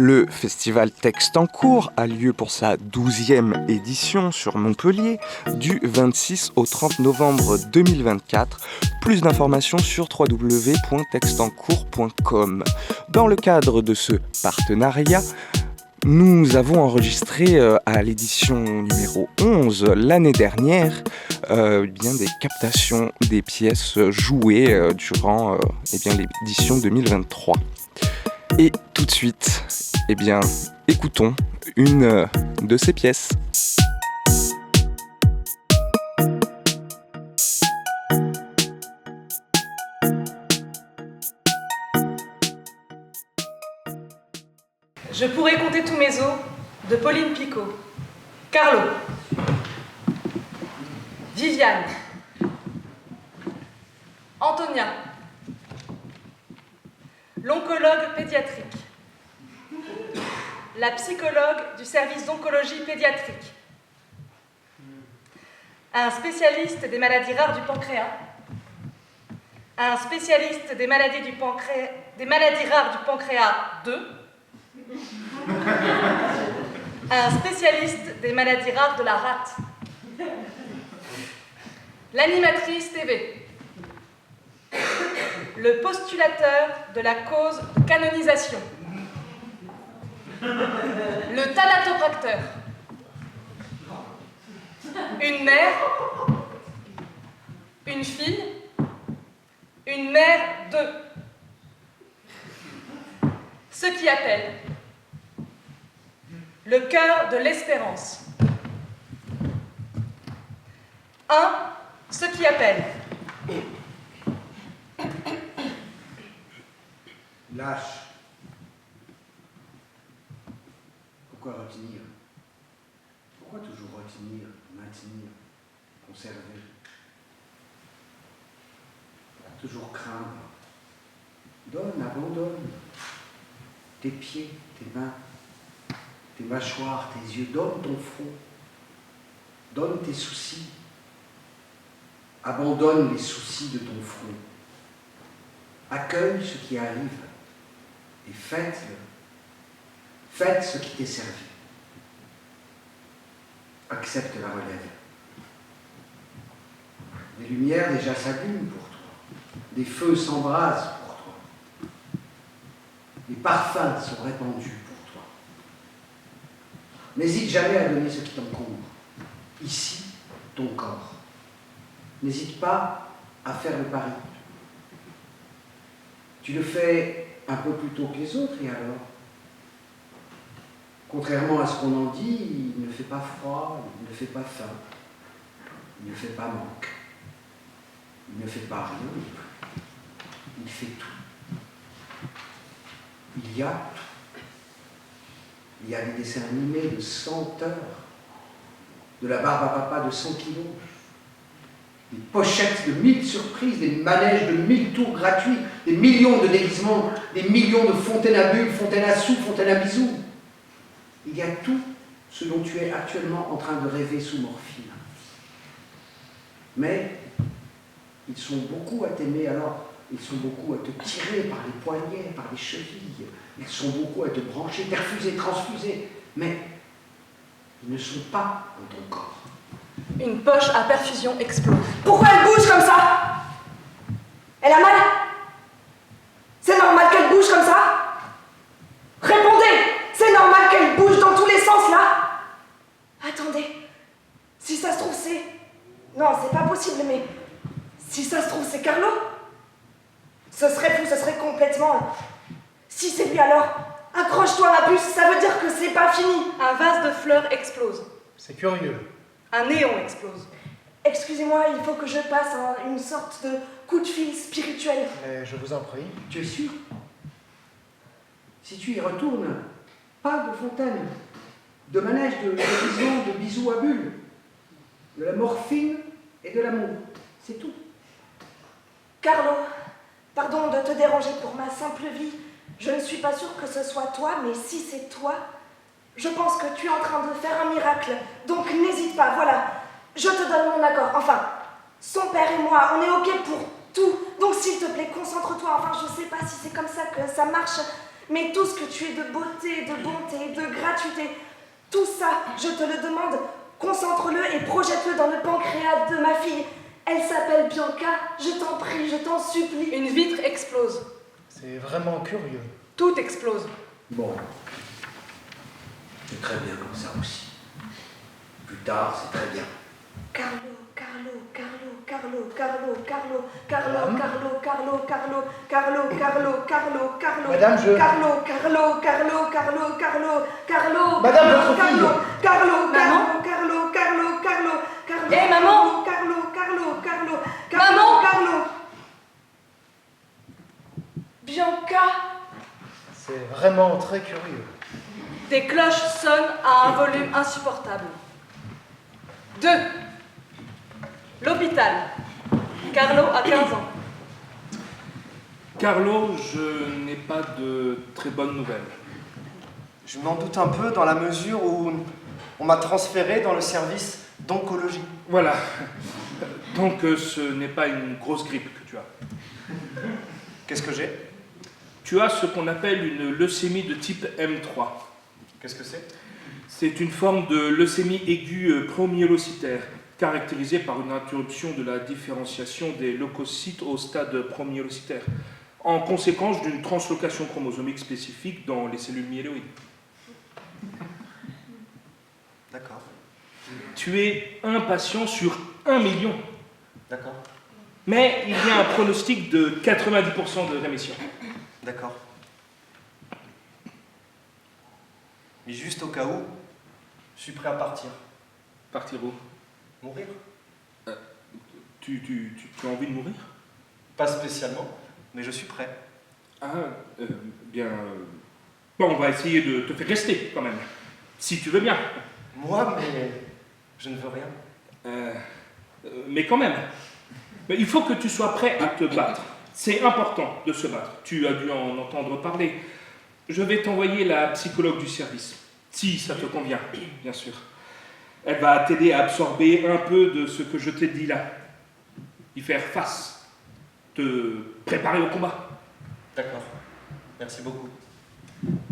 Le festival Texte en cours a lieu pour sa 12e édition sur Montpellier du 26 au 30 novembre 2024. Plus d'informations sur www.textencours.com. Dans le cadre de ce partenariat, nous avons enregistré à l'édition numéro 11 l'année dernière des captations des pièces jouées durant l'édition 2023. Et tout de suite, écoutons une de ces pièces. Je pourrais compter tous mes os, de Pauline Picot. Carlo. Viviane. Antonia. L'oncologue pédiatrique. La psychologue du service d'oncologie pédiatrique. Un spécialiste des maladies rares du pancréas. Un spécialiste des maladies rares du pancréas 2. Un spécialiste des maladies rares de la rate. L'animatrice TV. Le postulateur de la cause de canonisation. Le thanatopracteur. Une mère. Une fille. Une mère de. Ce qui appelle. Le cœur de l'espérance. 1. Ce qui appelle. Lâche. Pourquoi retenir? Pourquoi toujours retenir, maintenir, conserver? Pourquoi toujours craindre? Donne, abandonne. Tes pieds, tes mains, tes mâchoires, tes yeux, donne ton front. Donne tes soucis. Abandonne les soucis de ton front. Accueille ce qui arrive et faites-le. Faites ce qui t'est servi. Accepte la relève. Des lumières déjà s'allument pour toi. Des feux s'embrasent pour toi. Des parfums sont répandus pour toi. N'hésite jamais à donner ce qui t'encombre. Ici, ton corps. N'hésite pas à faire le pari. Tu le fais un peu plus tôt que les autres, et alors? Contrairement à ce qu'on en dit, il ne fait pas froid, il ne fait pas faim, il ne fait pas manque, il ne fait pas rien, il fait tout. Il y a tout. Il y a des dessins animés de 100 heures, de la barbe à papa de 100 kilos, des pochettes de 1000 surprises, des manèges de 1000 tours gratuits, des millions de déguisements, des millions de fontaines à bulles, fontaines à sous, fontaines à bisous. Il y a tout ce dont tu es actuellement en train de rêver sous morphine. Mais ils sont beaucoup à t'aimer, alors ils sont beaucoup à te tirer par les poignets, par les chevilles, ils sont beaucoup à te brancher, perfuser, transfuser, mais ils ne sont pas dans ton corps. Une poche à perfusion explose. Pourquoi elle bouge comme ça? Elle a mal? C'est normal qu'elle bouge comme ça? Répondez! C'est normal qu'elle bouge dans tous les sens là? Attendez, si ça se trouve c'est... Non, c'est pas possible, mais... Si ça se trouve c'est Carlo? Ce serait fou, ce serait complètement... Si c'est lui alors, accroche-toi à la puce, ça veut dire que c'est pas fini. Un vase de fleurs explose. C'est curieux. Un néon explose. Excusez-moi, il faut que je passe une sorte de coup de fil spirituel. Mais je vous en prie. Tu es sûr? Si tu y retournes, pas de fontaine, de manège, de bisous à bulles, de la morphine et de l'amour. C'est tout. Carlo, pardon de te déranger pour ma simple vie. Je ne suis pas sûre que ce soit toi, mais si c'est toi, je pense que tu es en train de faire un miracle. Donc n'hésite pas, voilà. Je te donne mon accord. Enfin, son père et moi, on est OK pour tout. Donc s'il te plaît, concentre-toi. Enfin, je sais pas si c'est comme ça que ça marche. Mais tout ce que tu es de beauté, de bonté, de gratuité, tout ça, je te le demande, concentre-le et projette-le dans le pancréas de ma fille. Elle s'appelle Bianca, je t'en prie, je t'en supplie. Une vitre explose. C'est vraiment curieux. Tout explose. Bon. C'est très bien comme ça aussi. Plus tard, c'est très bien. Carlo, Carlo, Carlo, Carlo, Carlo, Carlo, Carlo, Carlo, Carlo, Carlo, Carlo, Carlo, Carlo, Carlo, Madame, je... Carlo, Carlo, Carlo, Carlo, Carlo, Carlo, Madame, votre Carlo, fille. Carlo, Maman. Carlo, Carlo, Carlo, Carlo, Eh, maman. Carlo, Carlo, Carlo, Maman. Carlo. Bianca. C'est vraiment très curieux. Des cloches sonnent à un volume insupportable. 2. L'hôpital. Carlo a 15 ans. Carlo, je n'ai pas de très bonnes nouvelles. Je m'en doute un peu dans la mesure où on m'a transféré dans le service d'oncologie. Voilà. Donc ce n'est pas une grosse grippe que tu as. Qu'est-ce que j'ai? Tu as ce qu'on appelle une leucémie de type M3. Qu'est-ce que c'est? C'est une forme de leucémie aiguë promyélocytaire, caractérisée par une interruption de la différenciation des leucocytes au stade promyélocytaire, en conséquence d'une translocation chromosomique spécifique dans les cellules myéloïdes. D'accord. Tu es un patient sur 1 million, D'accord. mais il y a un pronostic de 90% de rémission. D'accord. Mais juste au cas où, je suis prêt à partir. Partir où? Mourir? Tu as envie de mourir? Pas spécialement, mais je suis prêt. Ah, bien... Bon, on va essayer de te faire rester, quand même. Si tu veux bien. Moi, mais je ne veux rien. Mais quand même. Mais il faut que tu sois prêt à te battre. C'est important de se battre. Tu as dû en entendre parler. Je vais t'envoyer la psychologue du service. Si ça te convient, bien sûr. Elle va t'aider à absorber un peu de ce que je t'ai dit là. Y faire face. Te préparer au combat. D'accord. Merci beaucoup.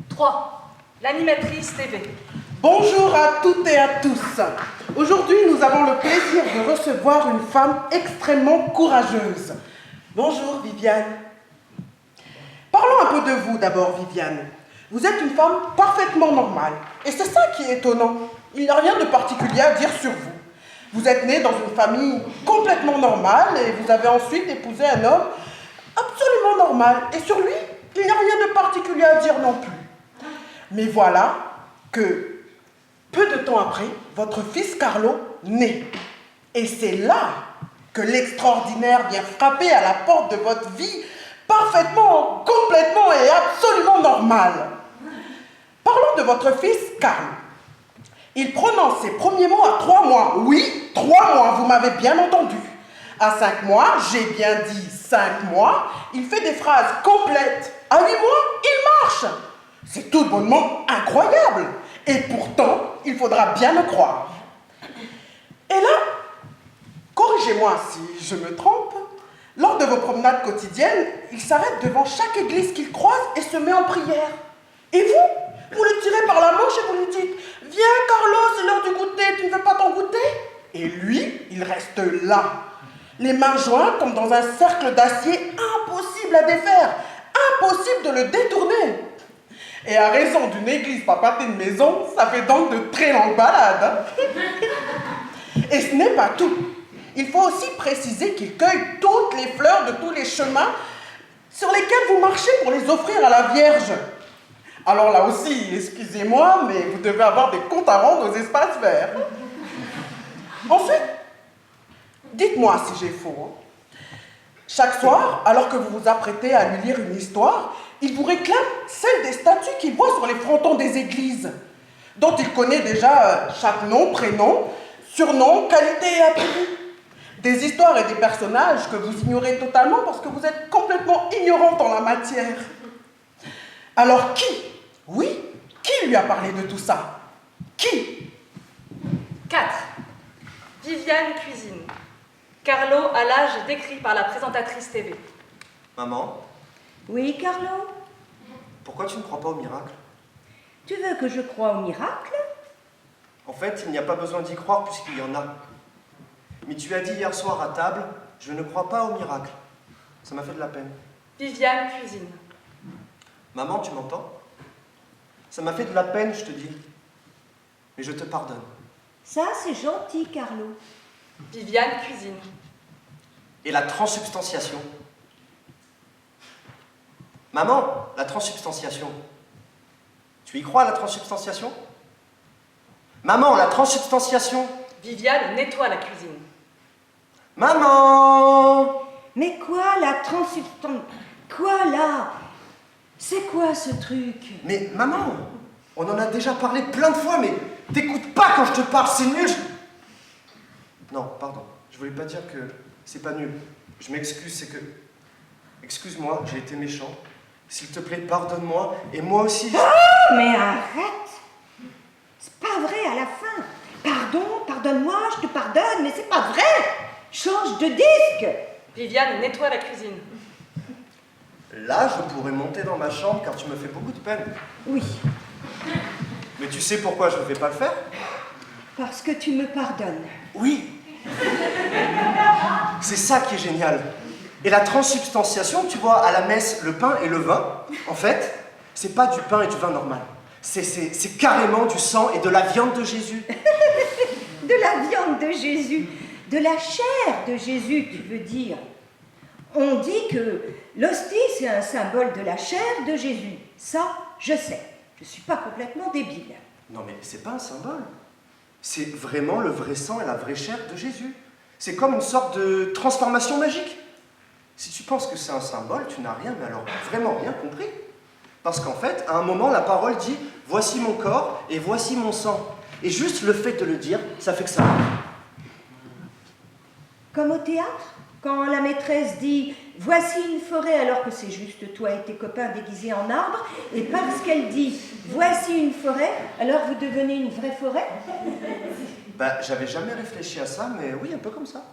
3. L'animatrice TV. Bonjour à toutes et à tous. Aujourd'hui, nous avons le plaisir de recevoir une femme extrêmement courageuse. Bonjour Viviane. Parlons un peu de vous d'abord, Viviane. Vous êtes une femme parfaitement normale. Et c'est ça qui est étonnant. Il n'y a rien de particulier à dire sur vous. Vous êtes née dans une famille complètement normale et vous avez ensuite épousé un homme absolument normal. Et sur lui, il n'y a rien de particulier à dire non plus. Mais voilà que, peu de temps après, votre fils Carlo naît. Et c'est là que l'extraordinaire vient frapper à la porte de votre vie, parfaitement, complètement et absolument normale. Parlons de votre fils Carlo. Il prononce ses premiers mots à 3 mois. Oui, 3 mois, vous m'avez bien entendu. À 5 mois, j'ai bien dit 5 mois, il fait des phrases complètes. À 8 mois, il marche. C'est tout bonnement incroyable. Et pourtant, il faudra bien me croire. Et là, corrigez-moi si je me trompe, lors de vos promenades quotidiennes, il s'arrête devant chaque église qu'il croise et se met en prière. Et vous le tirez par la manche et vous lui dites « Viens Carlo, c'est l'heure du goûter, tu ne veux pas t'en goûter ?» Et lui, il reste là, les mains jointes comme dans un cercle d'acier impossible à défaire, impossible de le détourner. Et à raison d'une église pas pâtée de maison, ça fait donc de très longues balades. Hein. Et ce n'est pas tout. Il faut aussi préciser qu'il cueille toutes les fleurs de tous les chemins sur lesquels vous marchez pour les offrir à la Vierge. Alors là aussi, excusez-moi, mais vous devez avoir des comptes à rendre aux espaces verts. Ensuite, dites-moi si j'ai faux. Hein. Chaque soir, alors que vous vous apprêtez à lui lire une histoire, il vous réclame celle des statues qu'il voit sur les frontons des églises, dont il connaît déjà chaque nom, prénom, surnom, qualité et attribut. Des histoires et des personnages que vous ignorez totalement parce que vous êtes complètement ignorante en la matière. Alors qui, oui, qui lui a parlé de tout ça? Qui? 4. Viviane cuisine. Carlo à l'âge décrit par la présentatrice TV. Maman, Oui, Carlo? Pourquoi tu ne crois pas au miracle? Tu veux que je croie au miracle? En fait, il n'y a pas besoin d'y croire puisqu'il y en a. Mais tu as dit hier soir à table, je ne crois pas au miracle. Ça m'a fait de la peine. Viviane cuisine. Maman, tu m'entends? Ça m'a fait de la peine, je te dis. Mais je te pardonne. Ça, c'est gentil, Carlo. Viviane cuisine. Et la transsubstantiation? Maman, la transsubstantiation. Tu y crois à la transsubstantiation? Maman, la transsubstantiation. Viviane nettoie la cuisine. Maman! Mais quoi, la transsubstance? Quoi, là? C'est quoi, ce truc? Mais maman, on en a déjà parlé plein de fois, mais t'écoutes pas quand je te parle, c'est nul! Non, pardon, je voulais pas dire que c'est pas nul. Je m'excuse, c'est que... Excuse-moi, j'ai été méchant. S'il te plaît, pardonne-moi, et moi aussi... Oh, mais arrête! C'est pas vrai à la fin. Pardon, pardonne-moi, je te pardonne, mais c'est pas vrai! Change de disque! Viviane nettoie la cuisine. Là, je pourrais monter dans ma chambre car tu me fais beaucoup de peine. Oui, Mais tu sais pourquoi je ne vais pas le faire? parce que tu me pardonnes. Oui! C'est ça qui est génial. Et la transsubstantiation, tu vois, à la messe, le pain et le vin, en fait, c'est pas du pain et du vin normal. C'est carrément du sang et de la viande de Jésus. De la viande de Jésus, de la chair de Jésus, tu veux dire. On dit que l'hostie, c'est un symbole de la chair de Jésus. Ça, je sais. Je suis pas complètement débile. Non mais c'est pas un symbole. C'est vraiment le vrai sang et la vraie chair de Jésus. C'est comme une sorte de transformation magique. Si tu penses que c'est un symbole, tu n'as rien, mais alors vraiment rien compris. Parce qu'en fait, à un moment, la parole dit « Voici mon corps et voici mon sang ». Et juste le fait de le dire, ça fait que ça arrive. Comme au théâtre, quand la maîtresse dit « Voici une forêt » alors que c'est juste toi et tes copains déguisés en arbre, et parce qu'elle dit « Voici une forêt » alors vous devenez une vraie forêt? Bah, j'avais jamais réfléchi à ça, mais oui, un peu comme ça.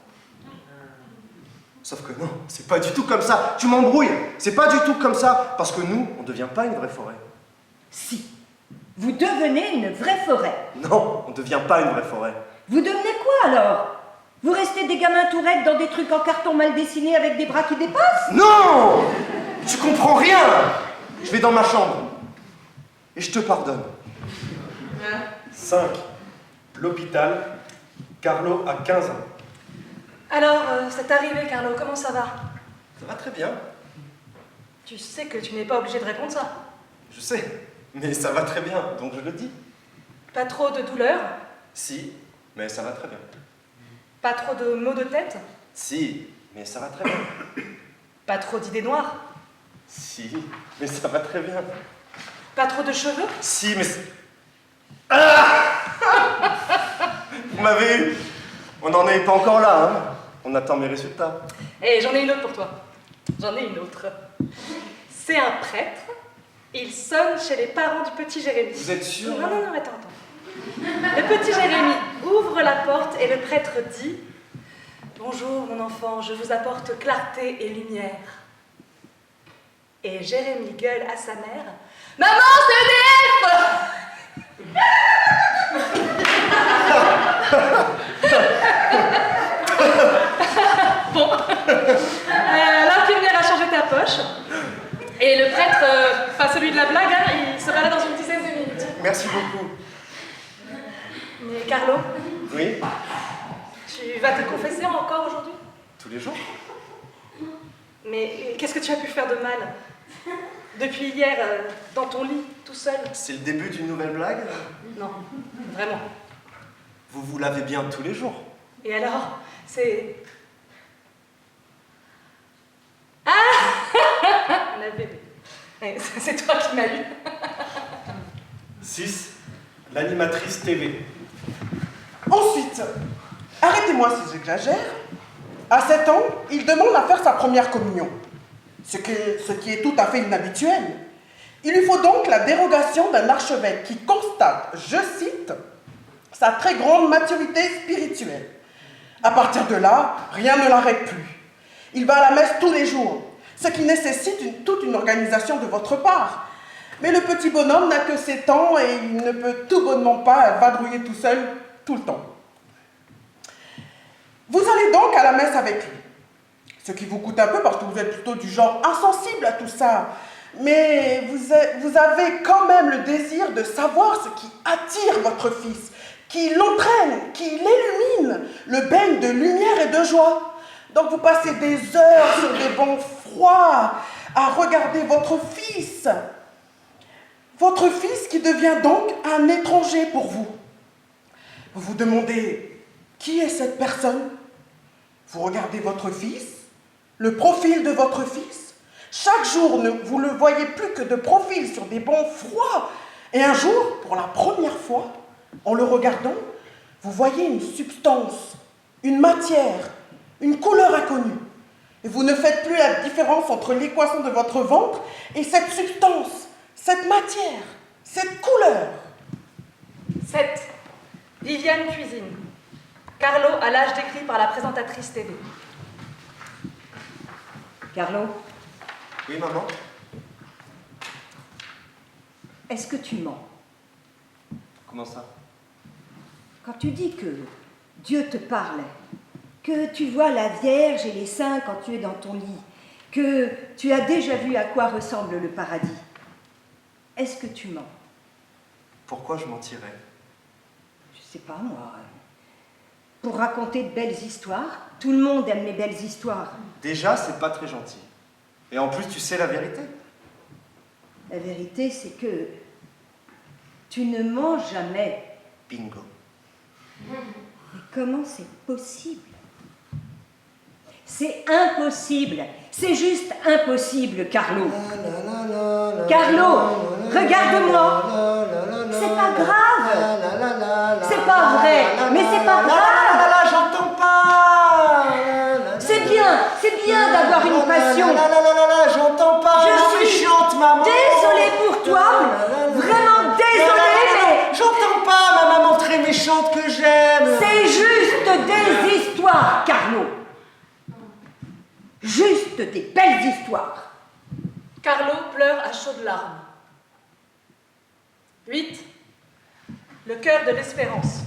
Sauf que non, c'est pas du tout comme ça. Tu m'embrouilles. C'est pas du tout comme ça. Parce que nous, on ne devient pas une vraie forêt. Si, vous devenez une vraie forêt. Non, on ne devient pas une vraie forêt. Vous devenez quoi alors? Vous restez des gamins tout raides dans des trucs en carton mal dessinés avec des bras qui dépassent? Non! Tu comprends rien! Je vais dans ma chambre. Et je te pardonne. 5. L'hôpital. Carlo a 15 ans. Alors, c'est arrivé, Carlo, comment ça va? Ça va très bien. Tu sais que tu n'es pas obligé de répondre ça. Je sais, mais ça va très bien, donc je le dis. Pas trop de douleur? Si, mais ça va très bien. Pas trop de maux de tête? Si, mais ça va très bien. Pas trop d'idées noires? Si, mais ça va très bien. Pas trop de cheveux? Si, mais... Ah! Vous m'avez eu. On n'en est pas encore là, hein. On attend mes résultats. Et j'en ai une autre pour toi. J'en ai une autre. C'est un prêtre. Il sonne chez les parents du petit Jérémie. Vous êtes sûr? Non, non, non, attends. Le petit Jérémie ouvre la porte et le prêtre dit « Bonjour, mon enfant, je vous apporte clarté et lumière. » Et Jérémie gueule à sa mère « Maman, c'est EDF !» Bon, l'infirmière a changé ta poche. Et le prêtre, pas celui de la blague, hein, il sera là dans une dizaine de minutes. Merci beaucoup. Mais Carlo, Oui? tu vas te confesser encore aujourd'hui? Tous les jours? Mais qu'est-ce que tu as pu faire de mal? Depuis hier, dans ton lit, tout seul? C'est le début d'une nouvelle blague? Non, vraiment. Vous vous lavez bien tous les jours? Et alors, c'est... Ah la bébé. C'est toi qui m'as eu. 6. L'animatrice TV. Ensuite, arrêtez-moi si j'exagère, à 7 ans, il demande à faire sa première communion, ce qui est tout à fait inhabituel. Il lui faut donc la dérogation d'un archevêque qui constate, je cite, sa très grande maturité spirituelle. À partir de là, rien ne l'arrête plus. Il va à la messe tous les jours, ce qui nécessite toute une organisation de votre part. Mais le petit bonhomme n'a que 7 ans et il ne peut tout bonnement pas vadrouiller tout seul tout le temps. Vous allez donc à la messe avec lui. Ce qui vous coûte un peu parce que vous êtes plutôt du genre insensible à tout ça. Mais vous avez quand même le désir de savoir ce qui attire votre fils, qui l'entraîne, qui l'illumine, le baigne de lumière et de joie. Donc vous passez des heures sur des bancs froids à regarder votre fils. Votre fils qui devient donc un étranger pour vous. Vous vous demandez, qui est cette personne? Vous regardez votre fils, le profil de votre fils. Chaque jour, vous ne le voyez plus que de profil sur des bancs froids. Et un jour, pour la première fois, en le regardant, vous voyez une substance, une matière, une couleur inconnue. Et vous ne faites plus la différence entre l'équation de votre ventre et cette substance, cette matière, cette couleur. 7. Viviane cuisine. Carlo à l'âge décrit par la présentatrice TV. Carlo, Oui, maman? est-ce que tu mens Comment ça? quand tu dis que Dieu te parle, que tu vois la Vierge et les saints quand tu es dans ton lit, que tu as déjà vu à quoi ressemble le paradis? Est-ce que tu mens? Pourquoi je mentirais? Je sais pas, moi. Pour raconter de belles histoires. Tout le monde aime les belles histoires. Déjà, c'est pas très gentil. Et en plus, tu sais la vérité. La vérité, c'est que tu ne mens jamais. Bingo. Mais comment c'est possible? C'est impossible. C'est juste impossible, Carlo. Carlo, regarde-moi. C'est pas grave. C'est pas vrai, mais c'est pas grave. J'entends pas. C'est bien d'avoir une passion. J'entends pas. Je suis chiante, maman. désolée pour toi, vraiment désolée, mais J'entends pas ma maman très méchante que j'aime. c'est juste des histoires, Carlo. Juste des belles histoires. Carlo pleure à chaudes larmes. 8. Le cœur de l'espérance.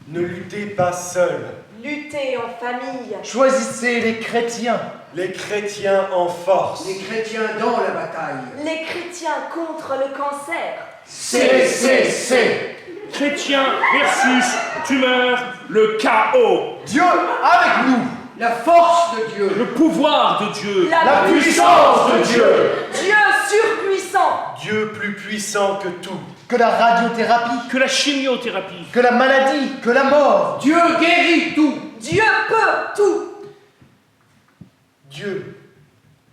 Ne luttez pas seul. Lutter en famille. Choisissez les chrétiens. Les chrétiens en force. Les chrétiens dans la bataille. Les chrétiens contre le cancer. C. Chrétien versus tumeur, le chaos. Dieu avec nous. La force de Dieu. Le pouvoir de Dieu. La puissance de Dieu. Dieu surpuissant. Dieu plus puissant que tout. Que la radiothérapie. Que la chimiothérapie. Que la maladie. Que la mort. Dieu guérit tout. Dieu peut tout. Dieu,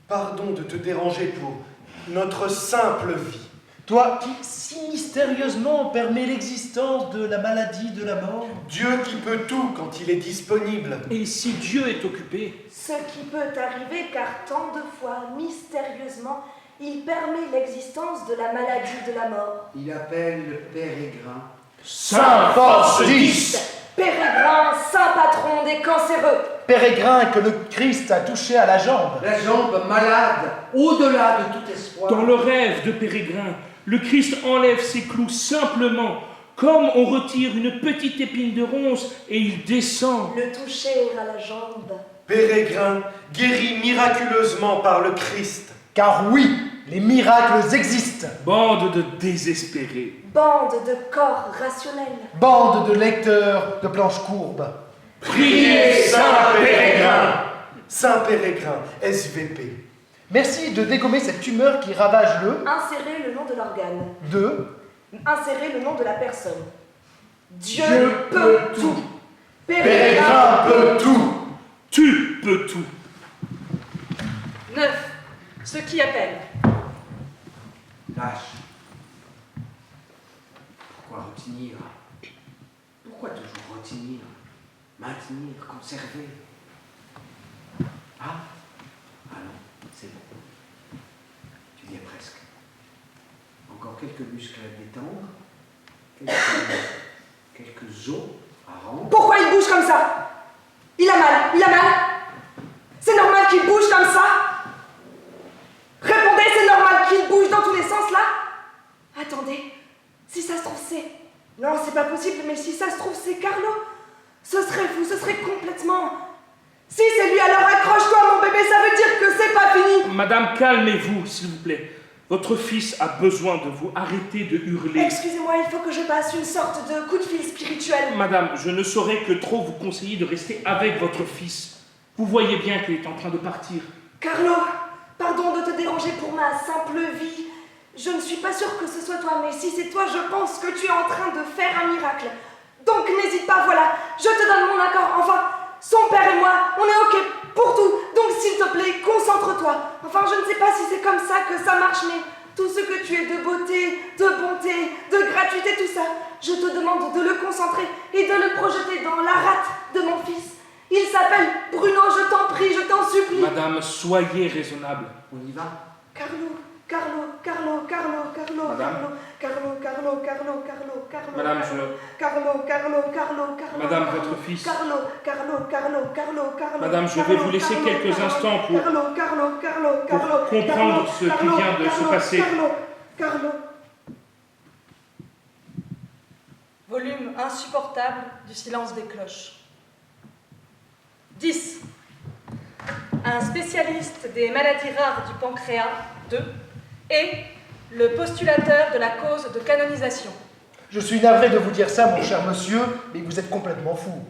pardon de te déranger pour notre simple vie. Toi qui si mystérieusement permets l'existence de la maladie, de la mort. Dieu qui peut tout quand il est disponible. Et si Dieu est occupé? Ce qui peut arriver car tant de fois, mystérieusement, il permet l'existence de la maladie de la mort. Il appelle le pérégrin. Saint Force 10. Pérégrin, saint patron des cancéreux. Pérégrin que le Christ a touché à la jambe. La jambe malade, au-delà de tout espoir. Dans le rêve de Pérégrin, le Christ enlève ses clous simplement, comme on retire une petite épine de ronce et il descend. Le toucher à la jambe. Pérégrin, guéri miraculeusement par le Christ. Car oui, les miracles existent. Bande de désespérés. Bande de corps rationnels. Bande de lecteurs de planches courbes. Priez Saint Pérégrin. Saint Pérégrin, SVP. Merci de dégommer cette tumeur qui ravage le Insérez le nom de l'organe. de Insérez le nom de la personne. Dieu, Dieu peut tout. Pérégrin peut tout. Tu peux tout. 9. Ceux qui appellent. Lâche. Pourquoi retenir? Pourquoi toujours retenir? Maintenir, conserver? Ah non, c'est bon. Tu y es presque. Encore quelques muscles à détendre, quelques os à rendre. Pourquoi il bouge comme ça? Il a mal. C'est normal qu'il bouge comme ça? Répondez, c'est normal qu'il bouge dans tous les bébé, ça veut dire que c'est pas fini. Madame, calmez-vous, s'il vous plaît. Votre fils a besoin de vous. Arrêtez de hurler. Excusez-moi, il faut que je passe une sorte de coup de fil spirituel. Madame, je ne saurais que trop vous conseiller de rester avec votre fils. Vous voyez bien qu'il est en train de partir. Carlo, pardon de te déranger pour ma simple vie. Je ne suis pas sûre que ce soit toi, mais si c'est toi, je pense que tu es en train de faire un miracle. Donc n'hésite pas, voilà, je te donne mon accord. Enfin, son père et moi, on est ok pour tout. Donc s'il te plaît, concentre-toi. Enfin, je ne sais pas si c'est comme ça que ça marche, mais tout ce que tu es de beauté, de bonté, de gratuité, tout ça, je te demande de le concentrer et de le projeter dans la rate de mon fils. Il s'appelle Bruno, je t'en prie, je t'en supplie. Madame, soyez raisonnable. On y va? Carlo. Madame, Madame, votre fils. Madame, je vais vous laisser quelques instants pour comprendre ce qui vient de se passer. Volume insupportable du silence des cloches. 10. Un spécialiste des maladies rares du pancréas, 2. Et le postulateur de la cause de canonisation. Je suis navré de vous dire ça, mon cher monsieur, mais vous êtes complètement fou.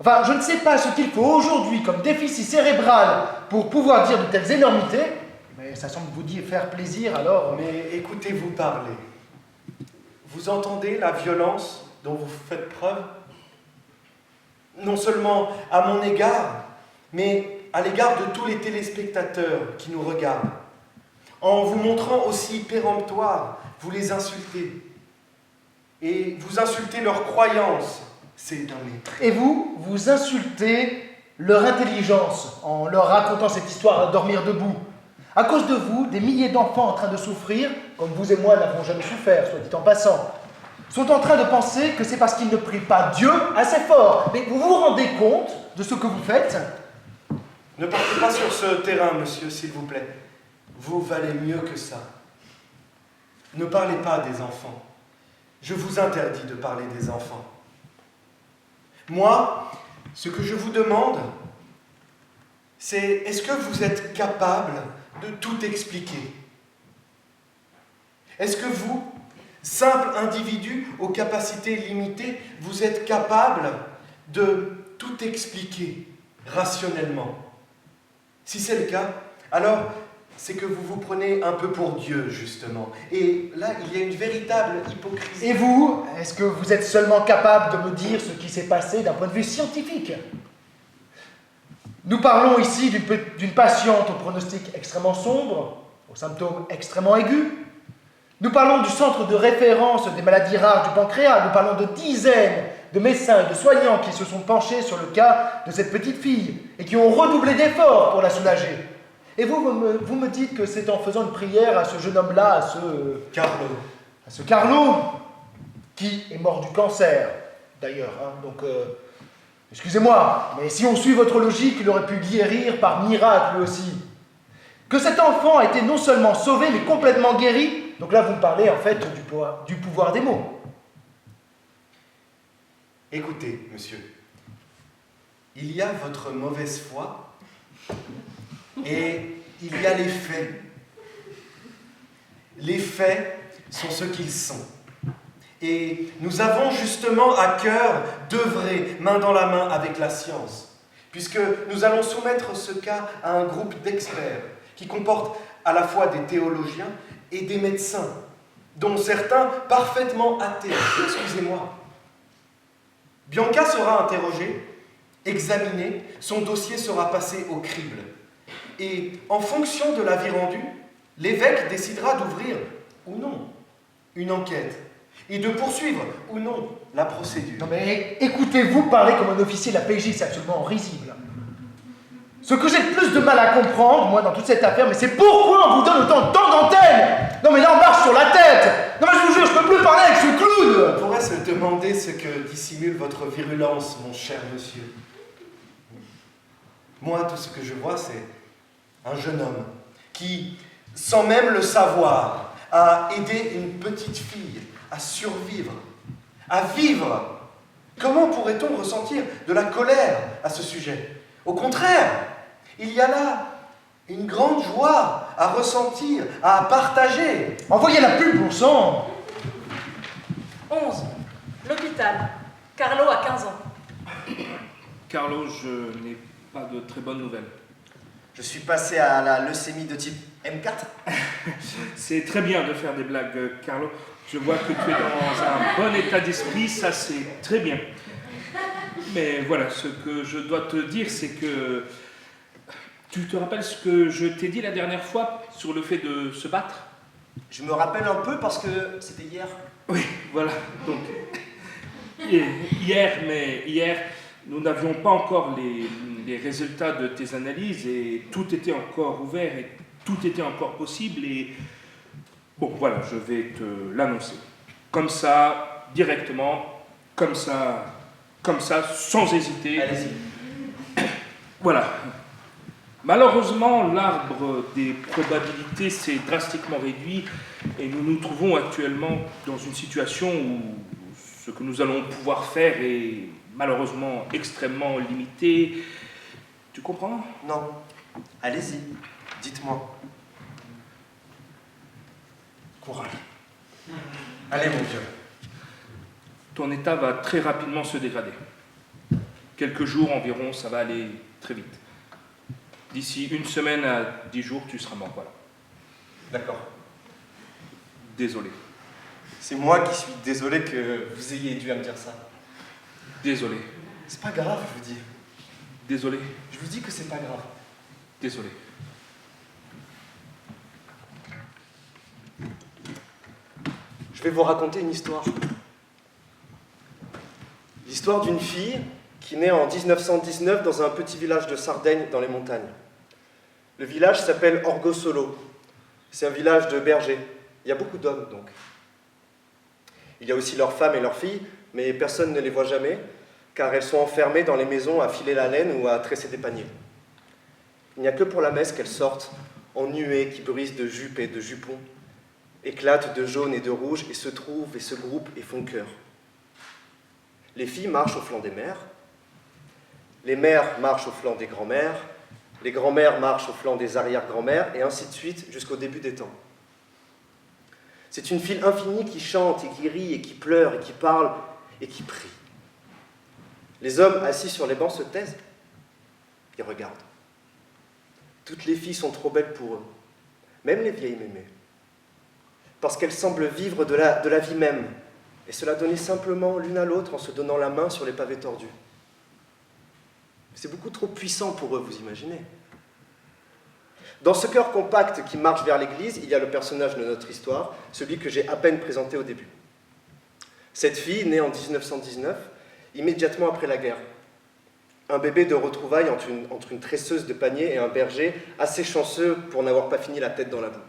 Enfin, je ne sais pas ce qu'il faut aujourd'hui comme déficit cérébral pour pouvoir dire de telles énormités, mais ça semble vous dire faire plaisir, alors... Mais écoutez-vous parler. Vous entendez la violence dont vous faites preuve? Non seulement à mon égard, mais à l'égard de tous les téléspectateurs qui nous regardent. En vous montrant aussi péremptoire, vous les insultez. Et vous insultez leur croyance. C'est un mépris. Et vous, vous insultez leur intelligence en leur racontant cette histoire à dormir debout. À cause de vous, des milliers d'enfants en train de souffrir, comme vous et moi n'avons jamais souffert, soit dit en passant, sont en train de penser que c'est parce qu'ils ne prient pas Dieu assez fort. Mais vous vous rendez compte de ce que vous faites? Ne partez pas sur ce terrain, monsieur, s'il vous plaît. Vous valez mieux que ça. Ne parlez pas des enfants. Je vous interdis de parler des enfants. Moi, ce que je vous demande, c'est est-ce que vous êtes capable de tout expliquer? Est-ce que vous, simple individu aux capacités limitées, vous êtes capable de tout expliquer rationnellement? Si c'est le cas, alors c'est que vous vous prenez un peu pour Dieu, justement. Et là, il y a une véritable hypocrisie. Et vous, est-ce que vous êtes seulement capable de me dire ce qui s'est passé d'un point de vue scientifique? Nous parlons ici d'une patiente au pronostic extrêmement sombre, aux symptômes extrêmement aigus. Nous parlons du centre de référence des maladies rares du pancréas. Nous parlons de dizaines de médecins et de soignants qui se sont penchés sur le cas de cette petite fille et qui ont redoublé d'efforts pour la soulager. Et vous me dites que c'est en faisant une prière à ce jeune homme-là, à ce Carlo, qui est mort du cancer, d'ailleurs. Donc, excusez-moi, mais si on suit votre logique, il aurait pu guérir par miracle lui aussi. Que cet enfant a été non seulement sauvé, mais complètement guéri. Donc là, vous me parlez en fait du pouvoir des mots. Écoutez, monsieur, il y a votre mauvaise foi et il y a les faits. Les faits sont ce qu'ils sont. Et nous avons justement à cœur d'œuvrer main dans la main avec la science, puisque nous allons soumettre ce cas à un groupe d'experts qui comporte à la fois des théologiens et des médecins, dont certains parfaitement athées. Excusez-moi. Bianca sera interrogée, examinée, son dossier sera passé au crible. Et en fonction de l'avis rendu, l'évêque décidera d'ouvrir ou non une enquête et de poursuivre ou non la procédure. Non mais écoutez-vous parler comme un officier de la PJ, c'est absolument risible. Ce que j'ai le plus de mal à comprendre, moi, dans toute cette affaire, mais c'est pourquoi on vous donne autant de temps d'antenne? Non mais là on marche sur la tête. Non mais je vous jure, je peux plus parler avec ce clown. On pourrait se demander ce que dissimule votre virulence, mon cher monsieur. Moi, tout ce que je vois, c'est un jeune homme qui, sans même le savoir, a aidé une petite fille à survivre, à vivre. Comment pourrait-on ressentir de la colère à ce sujet? Au contraire, Il y a là une grande joie à ressentir, à partager. Envoyez la pub, bon sang. 11. L'hôpital. Carlo a 15 ans. Carlo, je n'ai pas de très bonnes nouvelles. Je suis passé à la leucémie de type M4. C'est très bien de faire des blagues, Carlo. Je vois que tu es dans un bon état d'esprit, ça c'est très bien. Mais voilà, ce que je dois te dire, c'est que... Tu te rappelles ce que je t'ai dit la dernière fois sur le fait de se battre? Je me rappelle un peu parce que c'était hier. Oui, voilà. Donc, hier, nous n'avions pas encore les résultats de tes analyses et tout était encore ouvert et tout était encore possible et... Bon, voilà, je vais te l'annoncer. Comme ça, directement, comme ça, sans hésiter. Allez-y. Voilà. Malheureusement, l'arbre des probabilités s'est drastiquement réduit et nous nous trouvons actuellement dans une situation où ce que nous allons pouvoir faire est malheureusement extrêmement limité. Tu comprends? Non. Allez-y. Dites-moi. Courage. Allez, mon Dieu. Ton état va très rapidement se dégrader. Quelques jours environ, ça va aller très vite. D'ici 1 semaine à 10 jours, tu seras mort, voilà. D'accord. Désolé. C'est moi qui suis désolé que vous ayez dû me dire ça. Désolé. C'est pas grave, je vous dis. Désolé. Je vous dis que c'est pas grave. Désolé. Je vais vous raconter une histoire. L'histoire d'une fille qui naît en 1919 dans un petit village de Sardaigne dans les montagnes. Le village s'appelle Orgosolo. C'est un village de bergers. Il y a beaucoup d'hommes, donc. Il y a aussi leurs femmes et leurs filles, mais personne ne les voit jamais, car elles sont enfermées dans les maisons à filer la laine ou à tresser des paniers. Il n'y a que pour la messe qu'elles sortent, en nuées qui brisent de jupes et de jupons, éclatent de jaune et de rouge, et se trouvent et se groupent et font chœur. Les filles marchent au flanc des mères, les mères marchent au flanc des grands-mères, les grands-mères marchent au flanc des arrière-grands-mères, et ainsi de suite jusqu'au début des temps. C'est une file infinie qui chante et qui rit et qui pleure et qui parle et qui prie. Les hommes assis sur les bancs se taisent et regardent. Toutes les filles sont trop belles pour eux, même les vieilles mémées, parce qu'elles semblent vivre de la vie même et se la donner simplement l'une à l'autre en se donnant la main sur les pavés tordus. C'est beaucoup trop puissant pour eux, vous imaginez. Dans ce cœur compact qui marche vers l'église, il y a le personnage de notre histoire, celui que j'ai à peine présenté au début. Cette fille, née en 1919, immédiatement après la guerre. Un bébé de retrouvailles entre une tresseuse de panier et un berger assez chanceux pour n'avoir pas fini la tête dans la boue.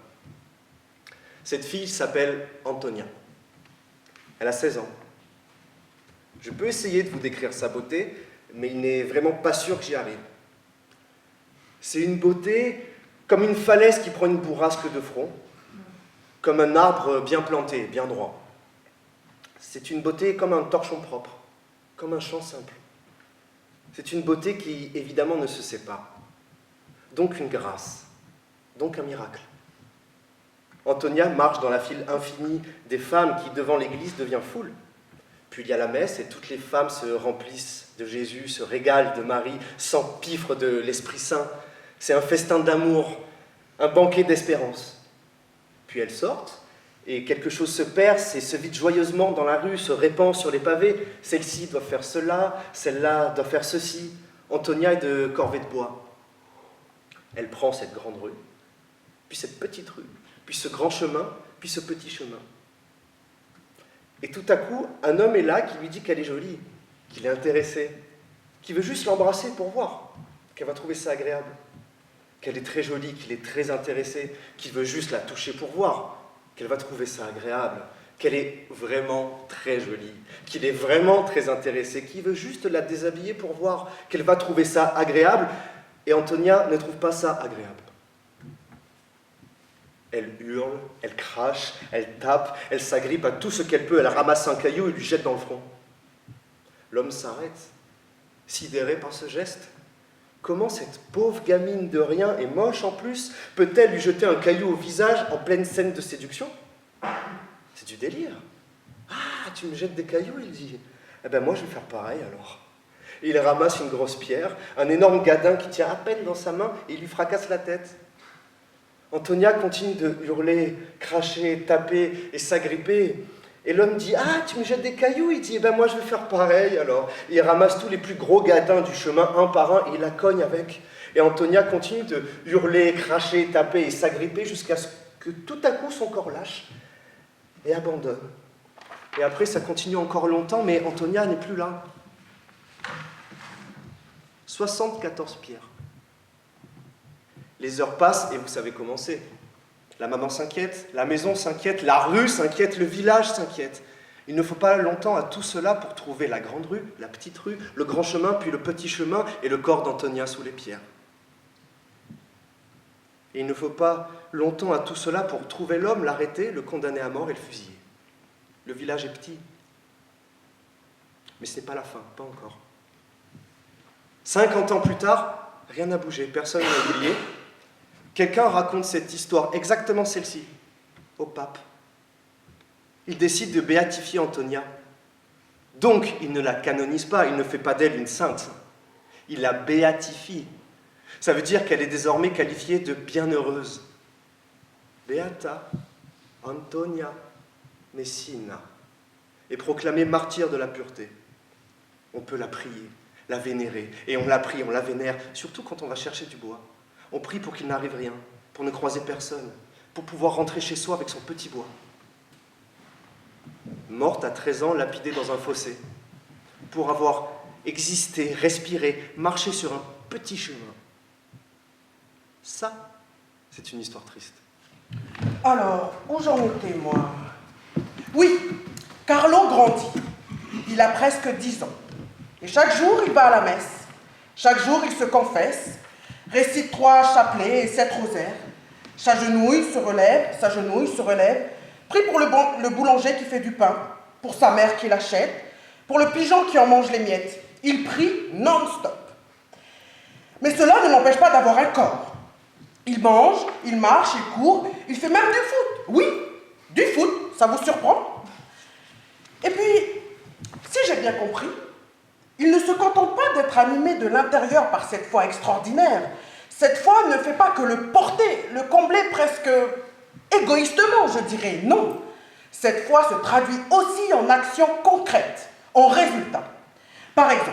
Cette fille s'appelle Antonia. Elle a 16 ans. Je peux essayer de vous décrire sa beauté, mais il n'est vraiment pas sûr que j'y arrive. C'est une beauté comme une falaise qui prend une bourrasque de front, comme un arbre bien planté, bien droit. C'est une beauté comme un torchon propre, comme un chant simple. C'est une beauté qui, évidemment, ne se sait pas. Donc une grâce, donc un miracle. Antonia marche dans la file infinie des femmes qui, devant l'église, devient foule. Puis il y a la messe et toutes les femmes se remplissent de Jésus, se régalent de Marie, s'empiffrent de l'Esprit Saint. C'est un festin d'amour, un banquet d'espérance. Puis elles sortent et quelque chose se perce et se vide joyeusement dans la rue, se répand sur les pavés. Celle-ci doit faire cela, celle-là doit faire ceci. Antonia est de corvée de bois. Elle prend cette grande rue, puis cette petite rue, puis ce grand chemin, puis ce petit chemin. Et tout à coup, un homme est là qui lui dit qu'elle est jolie, qu'il est intéressé, qui veut juste l'embrasser pour voir, qu'elle va trouver ça agréable, qu'elle est très jolie, qu'il est très intéressé, qu'il veut juste la toucher pour voir, qu'elle va trouver ça agréable, qu'elle est vraiment très jolie, qu'il est vraiment très intéressé, qu'il veut juste la déshabiller pour voir, qu'elle va trouver ça agréable, et Antonia ne trouve pas ça agréable. Elle hurle, elle crache, elle tape, elle s'agrippe à tout ce qu'elle peut, elle ramasse un caillou et lui jette dans le front. L'homme s'arrête, sidéré par ce geste. Comment cette pauvre gamine de rien et moche en plus peut-elle lui jeter un caillou au visage en pleine scène de séduction? C'est du délire. Ah, tu me jettes des cailloux, il dit. Eh ben moi je vais faire pareil alors. Et il ramasse une grosse pierre, un énorme gadin qui tient à peine dans sa main et il lui fracasse la tête. Antonia continue de hurler, cracher, taper et s'agripper. Et l'homme dit « Ah, tu me jettes des cailloux ?» Il dit « Eh ben moi je vais faire pareil alors. » Il ramasse tous les plus gros gadins du chemin un par un et il la cogne avec. Et Antonia continue de hurler, cracher, taper et s'agripper jusqu'à ce que tout à coup son corps lâche et abandonne. Et après ça continue encore longtemps, mais Antonia n'est plus là. 74 pierres. Les heures passent et vous savez comment c'est. La maman s'inquiète, la maison s'inquiète, la rue s'inquiète, le village s'inquiète. Il ne faut pas longtemps à tout cela pour trouver la grande rue, la petite rue, le grand chemin, puis le petit chemin et le corps d'Antonia sous les pierres. Et il ne faut pas longtemps à tout cela pour trouver l'homme, l'arrêter, le condamner à mort et le fusiller. Le village est petit. Mais ce n'est pas la fin, pas encore. 50 ans plus tard, rien n'a bougé, personne n'a oublié. Quelqu'un raconte cette histoire, exactement celle-ci, au pape. Il décide de béatifier Antonia. Donc, il ne la canonise pas, il ne fait pas d'elle une sainte. Il la béatifie. Ça veut dire qu'elle est désormais qualifiée de bienheureuse. Beata Antonia Messina est proclamée martyre de la pureté. On peut la prier, la vénérer, et on la prie, on la vénère, surtout quand on va chercher du bois. On prie pour qu'il n'arrive rien, pour ne croiser personne, pour pouvoir rentrer chez soi avec son petit bois. Morte à 13 ans, lapidée dans un fossé, pour avoir existé, respiré, marché sur un petit chemin. Ça, c'est une histoire triste. Alors, où j'en étais, moi? Oui, Carlo grandit. Il a presque 10 ans. Et chaque jour, il va à la messe. Chaque jour, il se confesse, récite 3 chapelets et 7 rosaires. S'agenouille, se relève, s'agenouille, se relève. Prie pour le boulanger qui fait du pain, pour sa mère qui l'achète, pour le pigeon qui en mange les miettes. Il prie non-stop. Mais cela ne l'empêche pas d'avoir un corps. Il mange, il marche, il court, il fait même du foot. Oui, du foot, ça vous surprend? Et puis, si j'ai bien compris, il ne se contente pas d'être animé de l'intérieur par cette foi extraordinaire. Cette foi ne fait pas que le porter, le combler presque égoïstement, je dirais. Non, cette foi se traduit aussi en actions concrètes, en résultats. Par exemple,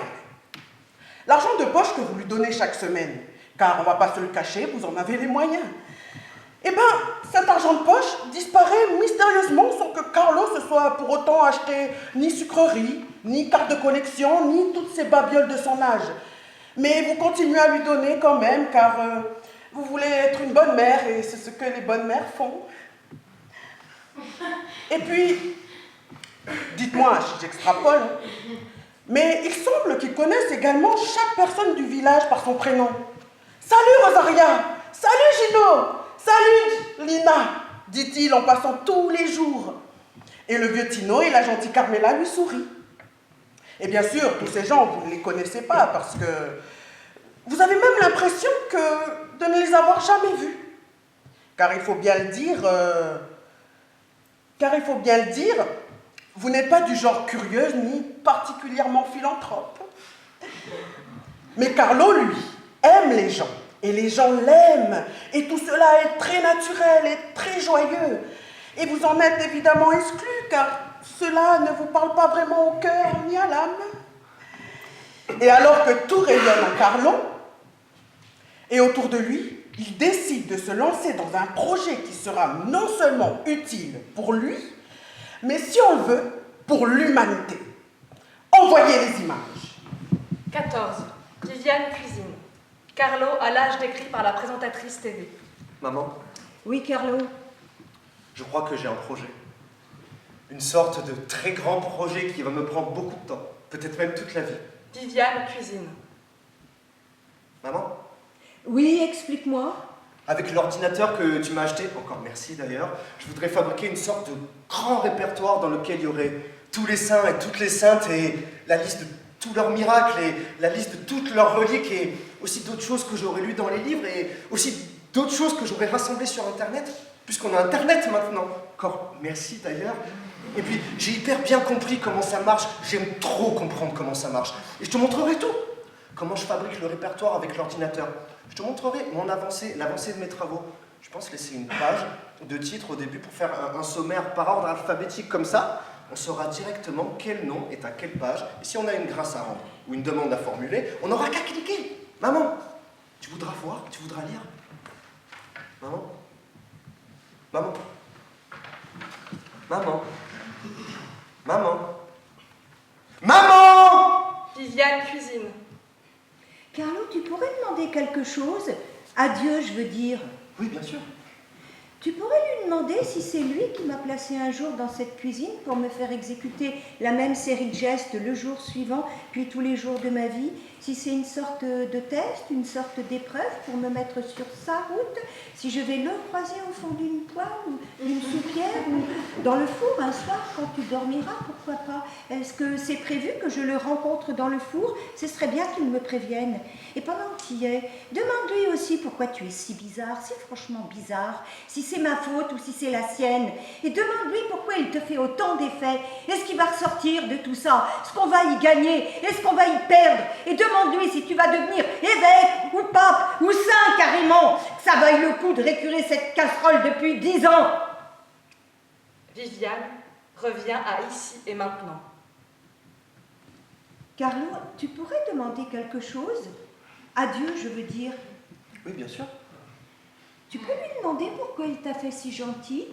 l'argent de poche que vous lui donnez chaque semaine, car on ne va pas se le cacher, vous en avez les moyens. Eh bien, cet argent de poche disparaît mystérieusement sans que Carlo se soit pour autant acheté ni sucrerie, ni carte de collection, ni toutes ces babioles de son âge. Mais vous continuez à lui donner quand même, car vous voulez être une bonne mère, et c'est ce que les bonnes mères font. Et puis, dites-moi si j'extrapole, mais il semble qu'ils connaissent également chaque personne du village par son prénom. Salut Rosaria, salut Gino, salut Lina, dit-il en passant tous les jours. Et le vieux Tino et la gentille Carmela lui sourient. Et bien sûr, tous ces gens, vous ne les connaissez pas parce que vous avez même l'impression de ne les avoir jamais vus. Car il faut bien le dire, vous n'êtes pas du genre curieuse ni particulièrement philanthrope. Mais Carlo, lui, aime les gens. Et les gens l'aiment. Et tout cela est très naturel et très joyeux. Et vous en êtes évidemment exclus, car cela ne vous parle pas vraiment au cœur ni à l'âme. Et alors que tout rayonne en Carlo, et autour de lui, il décide de se lancer dans un projet qui sera non seulement utile pour lui, mais si on le veut, pour l'humanité. Envoyez les images. 14. Viviane cuisine. Carlo à l'âge décrit par la présentatrice TV. Maman, Oui, Carlo. je crois que j'ai un projet. Une sorte de très grand projet qui va me prendre beaucoup de temps, peut-être même toute la vie. Viviane cuisine. Maman, Oui, explique-moi. avec l'ordinateur que tu m'as acheté, encore merci d'ailleurs, je voudrais fabriquer une sorte de grand répertoire dans lequel il y aurait tous les saints et toutes les saintes et la liste de tous leurs miracles et la liste de toutes leurs reliques et aussi d'autres choses que j'aurais lues dans les livres et aussi d'autres choses que j'aurais rassemblées sur Internet, puisqu'on a Internet maintenant. Encore merci d'ailleurs. Et puis, j'ai hyper bien compris comment ça marche. J'aime trop comprendre comment ça marche. Et je te montrerai tout. Comment je fabrique le répertoire avec l'ordinateur. Je te montrerai l'avancée de mes travaux. Je pense laisser une page de titre au début pour faire un sommaire par ordre alphabétique comme ça. On saura directement quel nom est à quelle page. Et si on a une grâce à rendre ou une demande à formuler, on n'aura qu'à cliquer. Maman, tu voudras voir? Tu voudras lire? Maman? Maman? Maman? Maman? Maman! Viviane cuisine. Carlo, tu pourrais demander quelque chose? À Dieu, je veux dire. Oui, bien sûr. Tu pourrais lui demander si c'est lui qui m'a placé un jour dans cette cuisine pour me faire exécuter la même série de gestes le jour suivant, puis tous les jours de ma vie, si c'est une sorte de test, une sorte d'épreuve pour me mettre sur sa route, si je vais le croiser au fond d'une poêle ou d'une soupière ou dans le four un soir quand tu dormiras, pourquoi pas? Est-ce que c'est prévu que je le rencontre dans le four? Ce serait bien qu'il me prévienne. Et pendant que tu y es, demande-lui aussi pourquoi tu es si bizarre, si franchement bizarre, si c'est ma faute ou si c'est la sienne. Et demande-lui pourquoi il te fait autant d'effets. Est-ce qu'il va ressortir de tout ça? Est-ce qu'on va y gagner? Est-ce qu'on va y perdre? Et demande-lui si tu vas devenir évêque ou pape ou saint carrément. Que ça vaille le coup de récurer cette casserole depuis 10 ans. Viviane revient à ici et maintenant. Carlo, tu pourrais demander quelque chose? À Dieu, je veux dire. Oui, bien sûr. Tu peux lui demander pourquoi il t'a fait si gentil?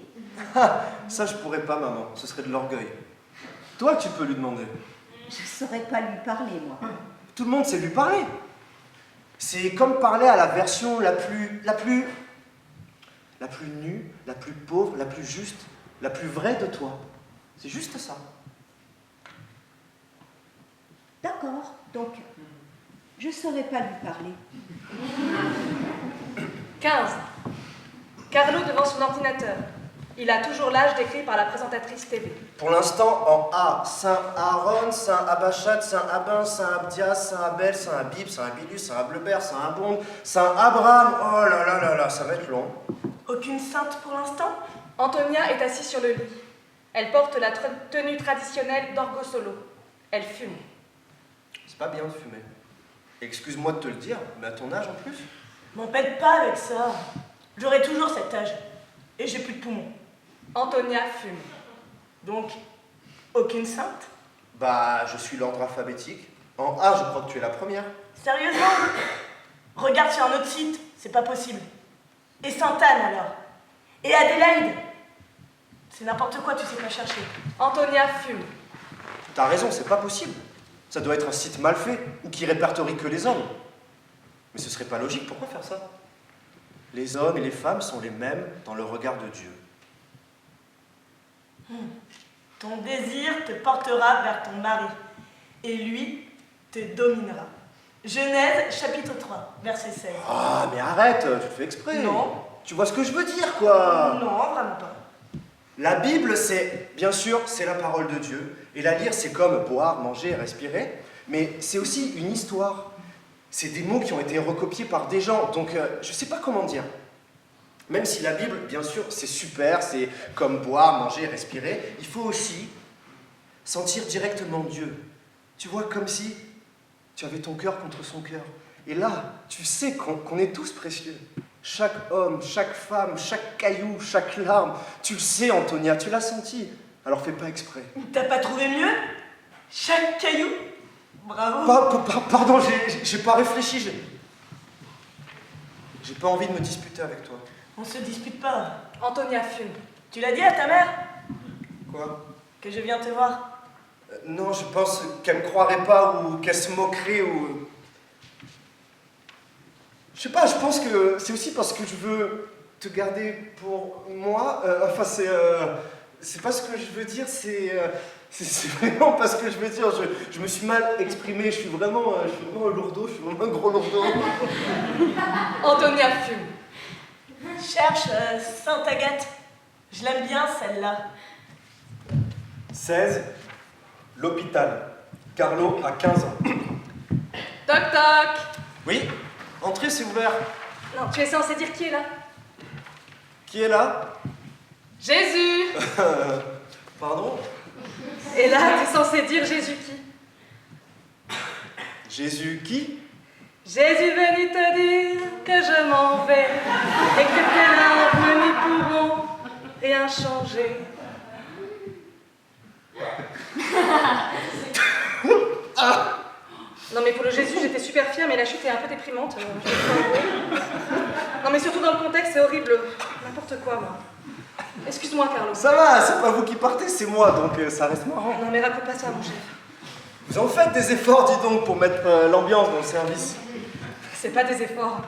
Ah, ça, je pourrais pas, maman. Ce serait de l'orgueil. Toi, tu peux lui demander. Je ne saurais pas lui parler, moi. Tout le monde sait lui parler. C'est comme parler à la version la plus nue, la plus pauvre, la plus juste, la plus vraie de toi. C'est juste ça. D'accord, donc je ne saurais pas lui parler. 15. Carlo devant son ordinateur. Il a toujours l'âge décrit par la présentatrice TV. Pour l'instant, en A, Saint Aaron, Saint Abachat, Saint Abin, Saint Abdias, Saint Abel, Saint Abib, Saint Abilus, Saint Ablebert, Saint Abond, Saint Abraham. Oh là là là là, ça va être long. Aucune sainte pour l'instant? Antonia est assise sur le lit. Elle porte la tenue traditionnelle d'orgo solo. Elle fume. C'est pas bien de fumer. Excuse-moi de te le dire, mais à ton âge en plus. M'empêche pas avec ça. J'aurai toujours cet âge. Et j'ai plus de poumons. Antonia fume. Donc, aucune sainte? Bah, je suis l'ordre alphabétique. En A, je crois que tu es la première. Sérieusement? Regarde sur un autre site, c'est pas possible. Et Sainte-Anne alors? Et Adélaïde? C'est n'importe quoi, tu sais pas chercher. Antonia fume. T'as raison, c'est pas possible. Ça doit être un site mal fait, ou qui répertorie que les hommes. Mais ce serait pas logique, pourquoi faire ça? Les hommes et les femmes sont les mêmes dans le regard de Dieu. Ton désir te portera vers ton mari, et lui te dominera. Genèse chapitre 3, verset 16. Ah, mais arrête, tu le fais exprès. Non. Tu vois ce que je veux dire, quoi? Non, vraiment pas. La Bible, c'est, bien sûr, c'est la parole de Dieu. Et la lire, c'est comme boire, manger, respirer. Mais c'est aussi une histoire. C'est des mots qui ont été recopiés par des gens. Donc, je sais pas comment dire. Même si la Bible, bien sûr, c'est super, c'est comme boire, manger, respirer, il faut aussi sentir directement Dieu. Tu vois, comme si tu avais ton cœur contre son cœur. Et là, tu sais qu'on est tous précieux. Chaque homme, chaque femme, chaque caillou, chaque larme. Tu le sais, Antonia, tu l'as senti. Alors fais pas exprès. T'as pas trouvé mieux? Chaque caillou? Bravo. Pardon, j'ai pas réfléchi. J'ai pas envie de me disputer avec toi. On se dispute pas. Antonia fume. Tu l'as dit à ta mère? Quoi? Que je viens te voir. Non, je pense qu'elle me croirait pas ou qu'elle se moquerait ou... Je sais pas, je pense que c'est aussi parce que je veux te garder pour moi. Enfin, c'est pas ce que je veux dire, c'est vraiment pas ce que je veux dire. Je me suis mal exprimé, je suis vraiment un lourdeau, je suis vraiment un gros lourdeau. Antonia fume. Cherche Sainte Agathe. Je l'aime bien, celle-là. 16. L'hôpital. Carlo a 15 ans. Toc toc. Oui, Entrez, c'est ouvert. Non, tu es censé dire qui est là? Qui est là? Jésus! Pardon? Et là, tu es censé dire Jésus qui? Jésus qui? Jésus venu te dire que je m'en vais et que tes larmes n'y pourront rien changer. Non mais pour le Jésus, j'étais super fière, mais la chute est un peu déprimante. Je vais pas avouer. Non mais surtout dans le contexte, c'est horrible. N'importe quoi, moi. Excuse-moi, Carlo. Ça va, c'est pas vous qui partez, c'est moi, donc ça reste marrant. Non mais raconte pas ça, mon chef. Vous en faites des efforts, dis donc, pour mettre l'ambiance dans le service. C'est pas des efforts.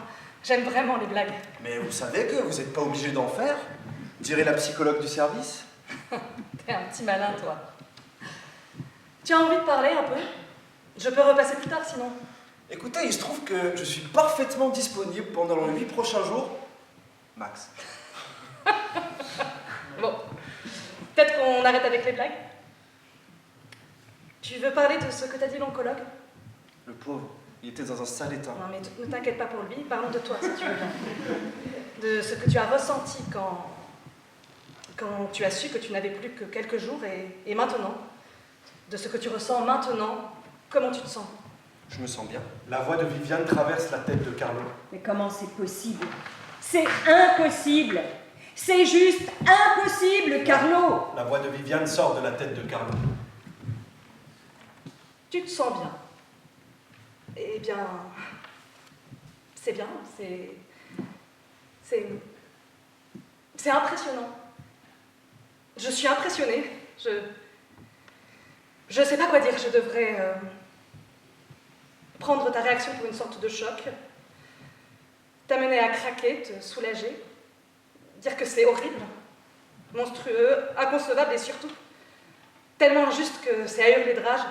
J'aime vraiment les blagues. Mais vous savez que vous n'êtes pas obligé d'en faire. Dirait la psychologue du service. T'es un petit malin, toi. Tu as envie de parler un peu? Je peux repasser plus tard, sinon. Écoutez, il se trouve que je suis parfaitement disponible pendant les 8 prochains jours. Max. Bon. Peut-être qu'on arrête avec les blagues? Tu veux parler de ce que t'as dit l'oncologue? Le pauvre, il était dans un sale état. Non, mais ne t'inquiète pas pour lui. Parlons de toi, si tu veux bien. De ce que tu as ressenti quand tu as su que tu n'avais plus que quelques jours et maintenant. De ce que tu ressens maintenant. Comment tu te sens? Je me sens bien. La voix de Viviane traverse la tête de Carlo. Mais comment c'est possible? C'est impossible! C'est juste impossible, Carlo! La voix de Viviane sort de la tête de Carlo. Tu te sens bien. Eh bien, c'est bien, c'est impressionnant. Je suis impressionnée. Je sais pas quoi dire. Je devrais prendre ta réaction pour une sorte de choc, t'amener à craquer, te soulager, dire que c'est horrible, monstrueux, inconcevable et surtout tellement injuste que c'est à hurler de rage,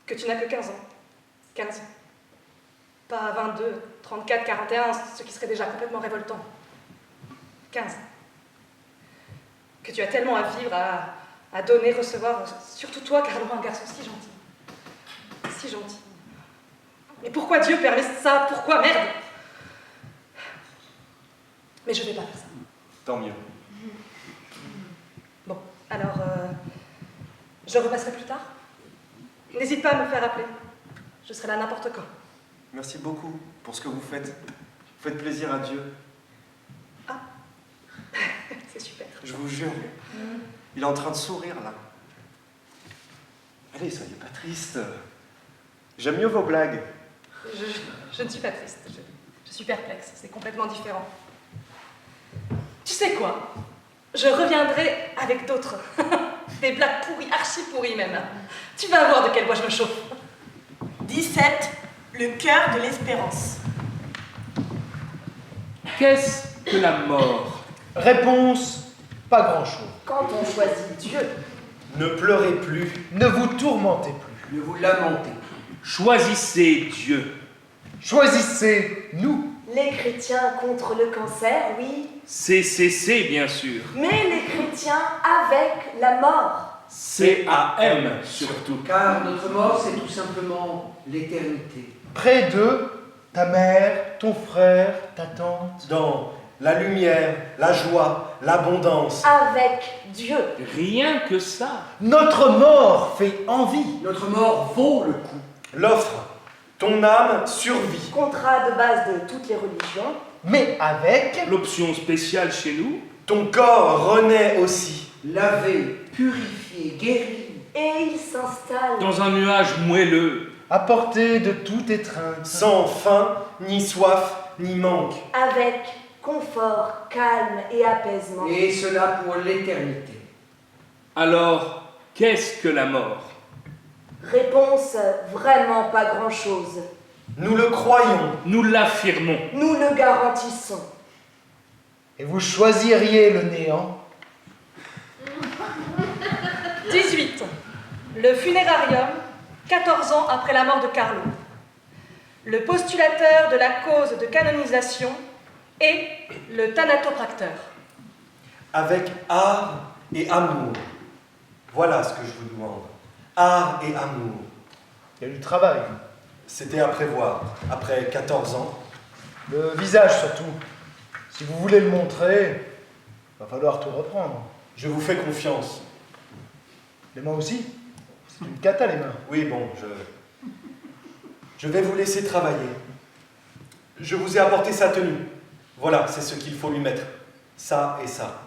que tu n'as que 15 ans. 15. Pas 22, 34, 41, ce qui serait déjà complètement révoltant. 15. Que tu as tellement à vivre, à donner, recevoir, surtout toi, Carlo, un garçon si gentil. Si gentil. Mais pourquoi Dieu permet ça? Pourquoi, merde? Mais je vais pas faire ça. Tant mieux. Bon, alors, je repasserai plus tard. N'hésite pas à me faire appeler. Je serai là n'importe quand. Merci beaucoup pour ce que vous faites. Vous faites plaisir à Dieu. Ah, c'est super. Je vous jure. Il est en train de sourire, là. Allez, soyez pas triste. J'aime mieux vos blagues. Je ne suis pas triste. Je suis perplexe. C'est complètement différent. Tu sais quoi? Je reviendrai avec d'autres. Des blagues pourries, archi pourries même. Tu vas voir de quel bois je me chauffe. 17. Le cœur de l'espérance. Qu'est-ce que la mort? Réponse, pas grand-chose. Quand on choisit Dieu, Ne pleurez plus. Ne vous tourmentez plus. Ne vous lamentez plus. Choisissez Dieu. Choisissez nous. les chrétiens contre le cancer, oui, CCC, bien sûr. mais les chrétiens avec la mort. CAM, surtout. Car notre mort, c'est tout simplement l'éternité. Près d'eux, ta mère, ton frère, ta tante. Dans la lumière, la joie, l'abondance. Avec Dieu. Rien que ça. Notre mort fait envie. Notre mort vaut le coup. L'offre, ton âme survit. Contrat de base de toutes les religions. Mais avec L'option spéciale chez nous. Ton corps renaît aussi. Lavé, purifié, guéri. Et il s'installe. Dans un nuage moelleux. à portée de toute étreinte. Sans faim, ni soif, ni manque. Avec confort, calme et apaisement. Et cela pour l'éternité. Alors, qu'est-ce que la mort? Réponse, vraiment pas grand-chose. Nous le croyons. Nous l'affirmons. Nous le garantissons. Et vous choisiriez le néant. 18. Le funérarium, 14 ans après la mort de Carlo. Le postulateur de la cause de canonisation et le thanatopracteur. Avec art et amour. Voilà ce que je vous demande. Art et amour. Il y a du travail. C'était à prévoir. Après 14 ans, Le visage surtout. Si vous voulez le montrer, va falloir tout reprendre. je vous fais confiance. Les mains aussi. C'est une cata les mains. Oui, bon, je vais vous laisser travailler. Je vous ai apporté sa tenue. Voilà, c'est ce qu'il faut lui mettre. Ça et ça.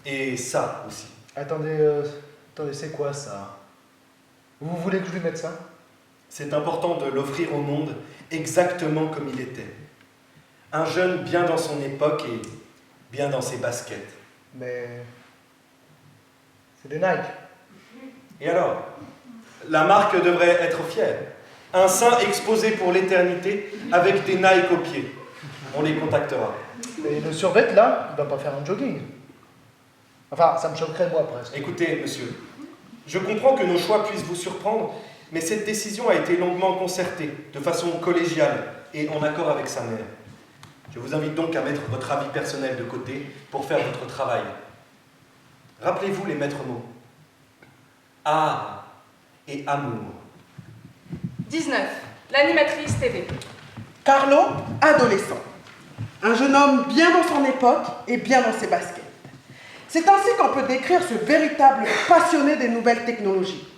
Et ça aussi. Attendez, c'est quoi ça? Vous voulez que je lui mette ça? C'est important de l'offrir au monde exactement comme il était. Un jeune bien dans son époque et bien dans ses baskets. Mais... c'est des Nike. Et alors? La marque devrait être fière. Un saint exposé pour l'éternité avec des Nike aux pieds. On les contactera. Et le survêt là, il va pas faire un jogging. Enfin, ça me choquerait moi presque. Écoutez, monsieur, je comprends que nos choix puissent vous surprendre, mais cette décision a été longuement concertée, de façon collégiale et en accord avec sa mère. Je vous invite donc à mettre votre avis personnel de côté pour faire votre travail. Rappelez-vous les maîtres mots. Art et amour. 19. L'animatrice TV. Carlo, adolescent. Un jeune homme bien dans son époque et bien dans ses baskets. C'est ainsi qu'on peut décrire ce véritable passionné des nouvelles technologies.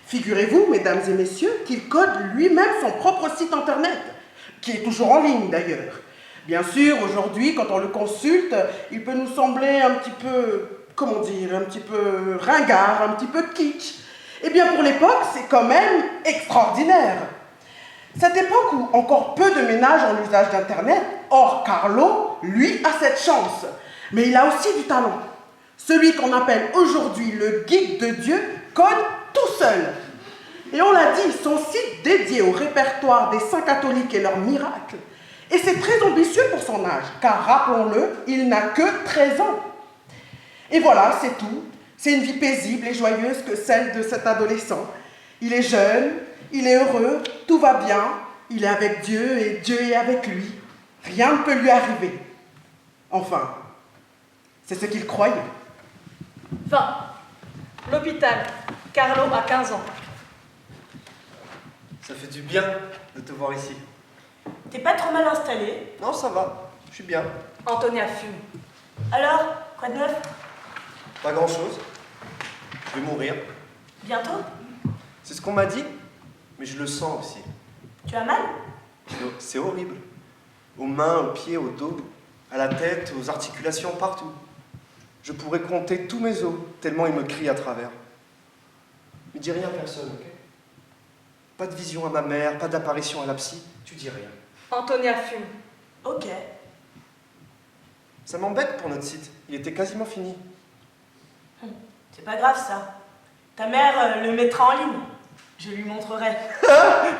Figurez-vous, mesdames et messieurs, qu'il code lui-même son propre site internet, qui est toujours en ligne d'ailleurs. Bien sûr, aujourd'hui, quand on le consulte, il peut nous sembler un petit peu, comment dire, un petit peu ringard, un petit peu kitsch. Eh bien, pour l'époque, c'est quand même extraordinaire. Cette époque où encore peu de ménages ont l'usage d'Internet, or Carlo, lui, a cette chance. Mais il a aussi du talent. Celui qu'on appelle aujourd'hui le geek de Dieu code tout seul. Et on l'a dit, son site dédié au répertoire des saints catholiques et leurs miracles. Et c'est très ambitieux pour son âge, car rappelons-le, il n'a que 13 ans. Et voilà, c'est tout. C'est une vie paisible et joyeuse que celle de cet adolescent. Il est jeune, il est heureux, tout va bien, il est avec Dieu et Dieu est avec lui. Rien ne peut lui arriver. Enfin, c'est ce qu'il croyait. 20. L'hôpital. Carlo a 15 ans. Ça fait du bien de te voir ici. T'es pas trop mal installé? Non, ça va, je suis bien. Antonia fume. Alors, quoi de neuf? Pas grand-chose. Je vais mourir. Bientôt? C'est ce qu'on m'a dit, mais je le sens aussi. Tu as mal? C'est horrible. Aux mains, aux pieds, au dos, à la tête, aux articulations, partout. Je pourrais compter tous mes os, tellement ils me crient à travers. Mais dis rien à personne, ok? Pas de vision à ma mère, pas d'apparition à la psy, tu dis rien. Antonia fume. Ok. Ça m'embête pour notre site, il était quasiment fini. C'est pas grave ça. Ta mère le mettra en ligne. Je lui montrerai.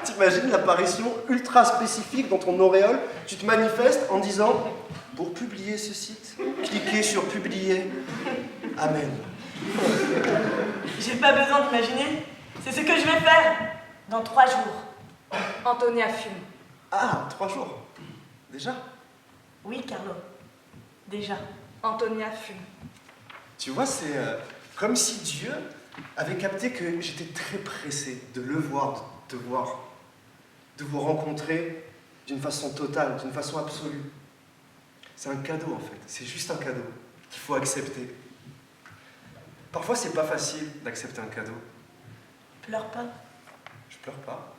T'imagines l'apparition ultra spécifique dans ton auréole? Tu te manifestes en disant « Pour publier ce site, cliquez sur publier. Amen. » J'ai pas besoin d'imaginer. C'est ce que je vais faire dans 3 jours. Antonia fume. Ah, 3 jours. Déjà? Oui, Carlo. Déjà. Antonia fume. Tu vois, c'est comme si Dieu avait capté que j'étais très pressé de le voir, de te voir, de vous rencontrer d'une façon totale, d'une façon absolue. C'est un cadeau en fait, c'est juste un cadeau qu'il faut accepter. Parfois c'est pas facile d'accepter un cadeau. Pleure pas. Je pleure pas.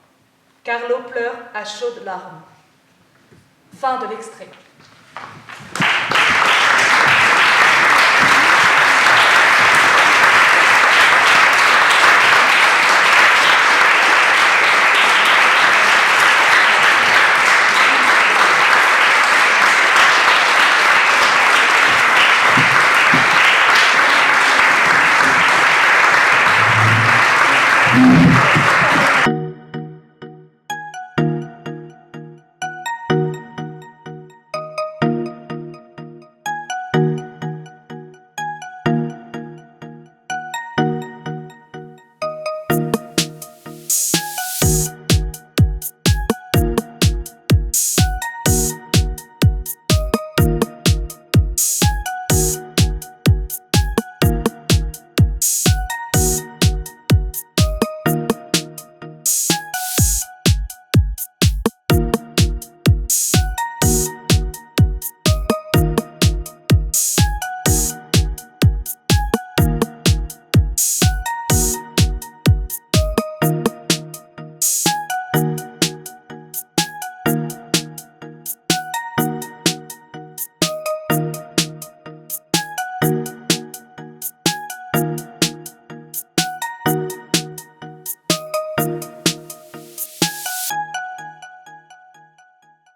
Carlo pleure à chaudes larmes. Fin de l'extrait.